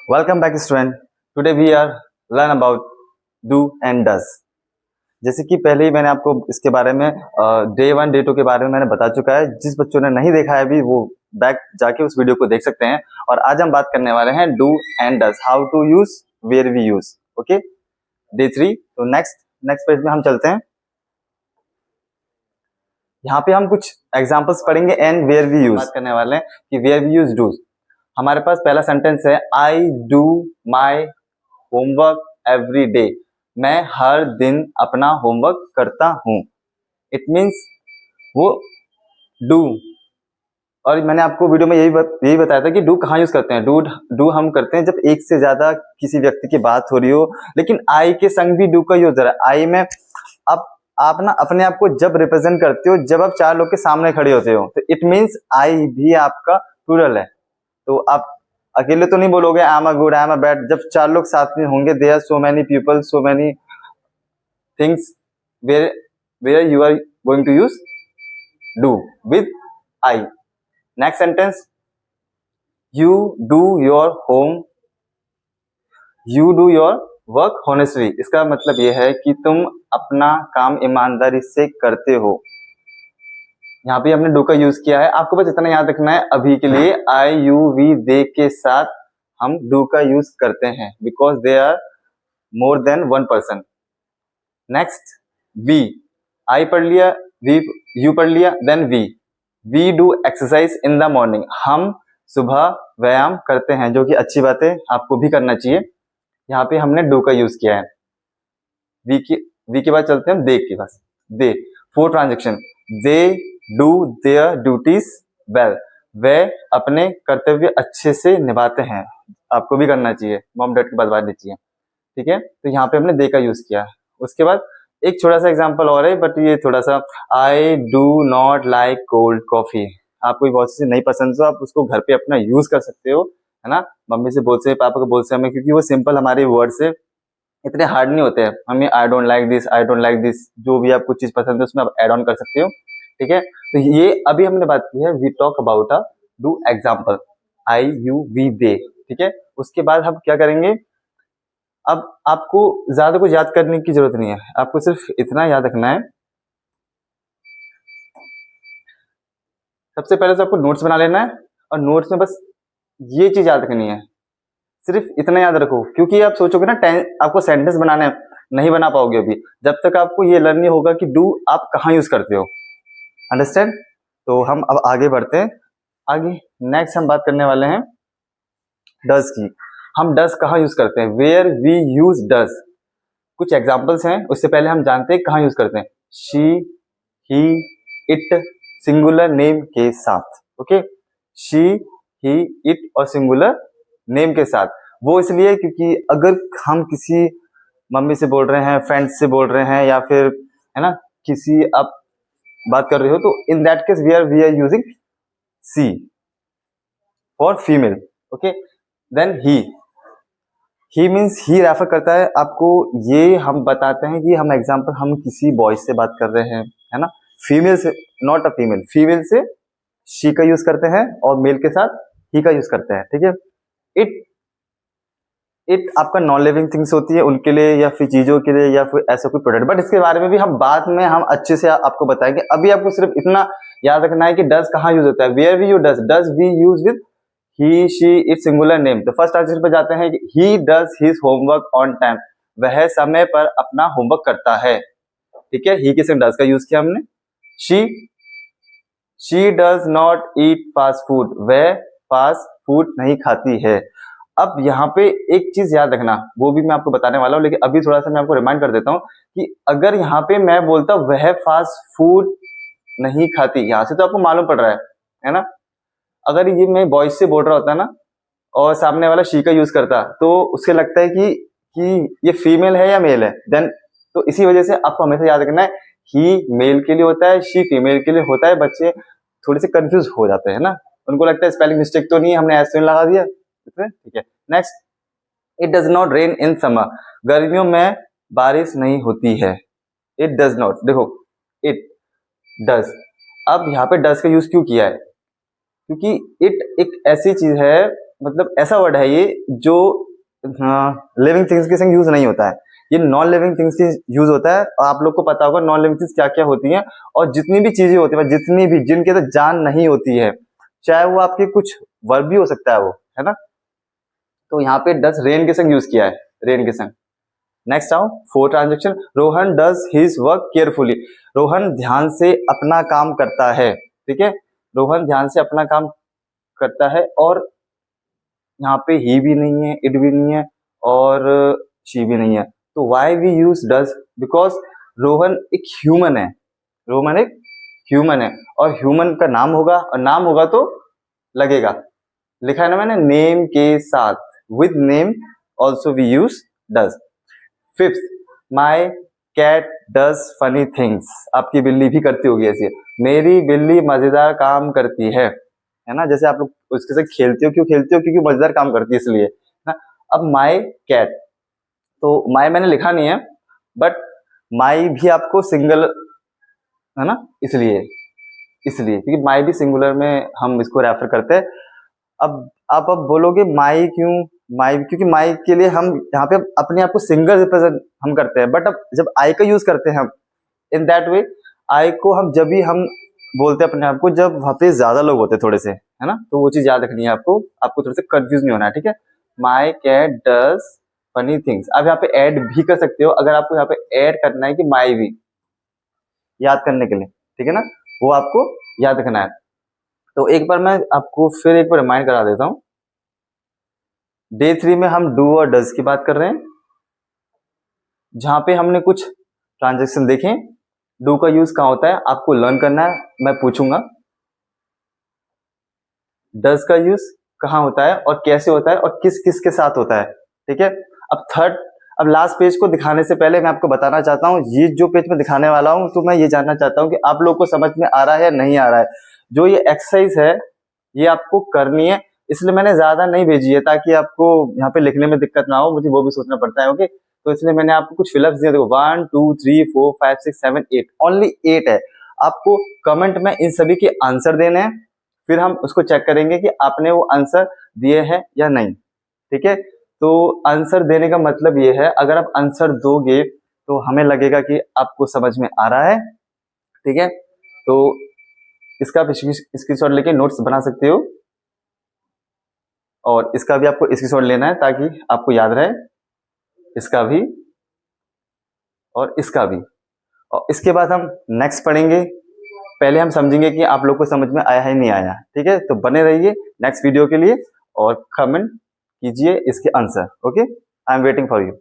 Welcome back student. Today we are learn about do and does. जैसे कि पहले ही मैंने आपको इसके बारे में डे 1 डे 2 के बारे में मैंने बता चुका है। जिस बच्चों ने नहीं देखा है अभी वो बैक जाके उस वीडियो को देख सकते हैं। और आज हम बात करने वाले हैं do and does, how to use, where we use. Okay, day 3। तो नेक्स्ट पेज में हम चलते हैं। यहाँ पे हम कुछ एग्जाम्पल्स पढ़ेंगे एंड वेयर वी यूज बात करने वाले हैं कि वेयर वी यूज डू। हमारे पास पहला सेंटेंस है I do my homework every day. मैं हर दिन अपना होमवर्क करता हूँ। इट मीन्स वो डू। और मैंने आपको वीडियो में यही बताया था कि डू कहाँ यूज करते हैं। डू हम करते हैं जब एक से ज्यादा किसी व्यक्ति की बात हो रही हो, लेकिन आई के संग भी डू का यूज हो रहा है। आई में आप ना अपने आप को जब रिप्रेजेंट करते हो, जब आप 4 लोग के सामने खड़े होते हो, तो इट मीन्स आई भी आपका प्लूरल है। तो आप अकेले तो नहीं बोलोगे I am a good, I am a bad. जब 4 लोग साथ में होंगे, there are so many people, so many things where you are going to use do with I. Next sentence, you do your home, you do your work honestly. इसका मतलब यह है कि तुम अपना काम ईमानदारी से करते हो। यहाँ पे हमने डू का यूज किया है। आपको बस इतना याद रखना है अभी के लिए, आई यू वी दे के साथ हम डू का यूज करते हैं because they are more than 1 person. Next, we. I पढ़ लिया, वी यू पढ़ लिया, then we do exercise in the morning. हम सुबह व्यायाम करते हैं, जो कि अच्छी बात है, आपको भी करना चाहिए। यहाँ पे हमने डू का यूज किया है। वी के बाद चलते हैं दे के पास। They, 4 transaction. They do their duties well. वे अपने कर्तव्य अच्छे से निभाते हैं। आपको भी करना चाहिए, मॉम डैड की बात मान लीजिए। ठीक है, तो यहाँ पे हमने दे का यूज किया। उसके बाद एक छोटा सा एग्जांपल और है, बट ये थोड़ा सा, I do not like cold coffee. आपको बहुत सी नहीं पसंद तो आप उसको घर पे अपना यूज कर सकते हो, है ना। मम्मी से बोल से, पापा को बोल से हमें, क्योंकि वो सिंपल हमारे वर्ड से इतने हार्ड नहीं होते हैं। हमें I don't like this, I don't like this, जो भी आपको चीज पसंद है उसमें आप एड ऑन कर सकते हो। ठीक है, तो ये अभी हमने बात की है we talk about a do example, I you we they. ठीक है, उसके बाद हम क्या करेंगे, अब आपको ज्यादा कुछ याद करने की जरूरत नहीं है, आपको सिर्फ इतना याद रखना है। सबसे पहले तो आपको नोट्स बना लेना है, और नोट्स में बस ये चीज याद रखनी है, सिर्फ इतना याद रखो। क्योंकि आप सोचोगे ना आपको सेंटेंस बनाने, नहीं बना पाओगे अभी जब तक आपको ये लर्न नहीं होगा कि डू आप कहाँ यूज करते हो। अंडरस्टैंड। तो हम अब आगे बढ़ते हैं। आगे नेक्स्ट हम बात करने वाले हैं डज की। हम डज कहाँ यूज करते हैं, वेयर वी यूज डज। कुछ एग्जांपल्स हैं, उससे पहले हम जानते हैं कहाँ यूज करते हैं। She, he, it, singular name के साथ। ओके, शी, ही, इट और सिंगुलर नेम के साथ। वो इसलिए क्योंकि अगर हम किसी मम्मी से बोल रहे हैं, फ्रेंड्स से बोल रहे हैं, या फिर है ना किसी आप बात कर रहे हो, तो in that case we are using she for female. Okay, then he means he refer करता है आपको, ये हम बताते हैं कि हम एग्जाम्पल हम किसी बॉय से बात कर रहे हैं, है ना। फीमेल से, नॉट अ फीमेल, फीमेल से शी का यूज करते हैं और मेल के साथ ही का यूज करते हैं। ठीक है, इट आपका नॉन लिविंग थिंग्स होती है उनके लिए, या फिर चीजों के लिए, या फिर ऐसा कोई प्रोडक्ट, बट इसके बारे में भी हम बाद में हम अच्छे से आपको बताएंगे। अभी आपको सिर्फ इतना याद रखना है कि डज कहाँ यूज होता है, where we use does. Does we use with he, she, it, singular name. तो फर्स्ट आंसर पे जाते हैं कि he does his homework on time. वह समय पर अपना होमवर्क करता है। ठीक है, ही के संग डज का यूज किया हमने। She does not eat fast food. वह फास्ट फूड नहीं खाती है। अब यहाँ पे एक चीज याद रखना, वो भी मैं आपको बताने वाला हूँ, लेकिन अभी थोड़ा सा मैं आपको रिमाइंड कर देता हूँ कि अगर यहाँ पे मैं बोलता वह फास्ट फूड नहीं खाती, यहाँ से तो आपको मालूम पड़ रहा है ना। अगर ये मैं बॉयज से बोल रहा होता ना और सामने वाला शी का यूज करता, तो उससे लगता है कि ये फीमेल है या मेल है। देन तो इसी वजह से आपको हमेशा याद रखना है, ही मेल के लिए होता है, शी फीमेल के लिए होता है। बच्चे थोड़े से कंफ्यूज हो जाते हैं ना, उनको लगता है स्पेलिंग मिस्टेक तो नहीं, हमने ऐसे लगा दिया। ठीक है, next, it does not rain in summer. गर्मियों में बारिश नहीं होती है। इट डज नॉट, देखो इट डज। अब यहाँ पे डज का यूज क्यों किया है, क्योंकि इट एक ऐसी चीज है मतलब ऐसा वर्ड है ये जो लिविंग थिंग्स के संग यूज नहीं होता है, ये नॉन लिविंग थिंग्स के यूज होता है। और आप लोग को पता होगा नॉन लिविंग थिंग्स क्या क्या होती हैं, और जितनी भी चीजें होती है, जितनी भी जिनके अंदर जान नहीं होती है, चाहे वो आपके कुछ वर्ब भी हो सकता है वो, है ना। तो यहाँ पे डज रेन के संग यूज किया है, रेन के संग। नेक्स्ट आओ, four transaction, Rohan does his work carefully. Rohan ध्यान से अपना काम करता है, ठीक है, रोहन ध्यान से अपना काम करता है। और यहाँ पे ही भी नहीं है, इट भी नहीं है, और शी भी नहीं है। तो why we use does, because Rohan एक ह्यूमन है, रोहन एक ह्यूमन है, और ह्यूमन का नाम होगा, और नाम होगा तो लगेगा, लिखा है ना मैंने, नेम के साथ, with name also we use does. Fifth, my cat does funny things. आपकी बिल्ली भी करती होगी ऐसी, मेरी बिल्ली मजेदार काम करती है ना। जैसे आप लोग उसके साथ खेलते हो, क्यों खेलते हो, क्योंकि मजेदार काम करती है इसलिए ना। अब माई कैट, तो माई मैंने लिखा नहीं है, बट माई भी आपको सिंगल है ना, इसलिए क्योंकि माई भी सिंगुलर में हम इसको रेफर करते हैं। अब आप बोलोगे माई क्यों, माई क्योंकि माई के लिए हम यहाँ पे अपने आप को सिंगल रिप्रेजेंट हम करते हैं। बट अब जब आई का यूज करते हैं हम इन दैट वे, आई को हम जब भी हम बोलते हैं अपने आप को, जब वहां पे ज्यादा लोग होते हैं थोड़े से, है ना। तो वो चीज याद रखनी है आपको थोड़ा सा कंफ्यूज नहीं होना है, ठीक है। My cat does funny things. आप यहाँ पे ऐड भी कर सकते हो, अगर आपको यहाँ पे ऐड करना है कि माई भी, याद करने के लिए, ठीक है ना, वो आपको याद रखना है। तो एक बार मैं आपको फिर एक बार रिमाइंड करा देता हूं। डे 3 में हम डू और डज की बात कर रहे हैं, जहां पे हमने कुछ ट्रांजेक्शन देखे। डू का यूज कहां होता है आपको लर्न करना है, मैं पूछूंगा। डज का यूज कहां होता है और कैसे होता है और किस किस के साथ होता है, ठीक है। अब लास्ट पेज को दिखाने से पहले मैं आपको बताना चाहता हूँ, ये जो पेज मैं दिखाने वाला हूँ, तो मैं ये जानना चाहता हूँ कि आप लोग को समझ में आ रहा है या नहीं आ रहा है। जो ये एक्सरसाइज है ये आपको करनी है, इसलिए मैंने ज्यादा नहीं भेजी है, ताकि आपको यहाँ पे लिखने में दिक्कत ना हो, मुझे वो भी सोचना पड़ता है, ओके। तो इसलिए मैंने आपको कुछ फिलअप्स दिए, देखो 1 2 3 4 5 6 7 8, ओनली 8 है। आपको कमेंट में इन सभी के आंसर देने हैं, फिर हम उसको चेक करेंगे कि आपने वो आंसर दिए हैं या नहीं, ठीक है। तो आंसर देने का मतलब ये है, अगर आप आंसर दोगे तो हमें लगेगा कि आपको समझ में आ रहा है, ठीक है। तो इसका भी स्क्रीनशॉट लेके नोट्स बना सकते हो, और इसका भी आपको स्क्रीनशॉट लेना है ताकि आपको याद रहे, इसका भी और इसका भी। और इसके बाद हम नेक्स्ट पढ़ेंगे, पहले हम समझेंगे कि आप लोग को समझ में आया है नहीं आया, ठीक है। तो बने रहिए नेक्स्ट वीडियो के लिए, और कमेंट कीजिए इसके answer, okay. I am waiting for you.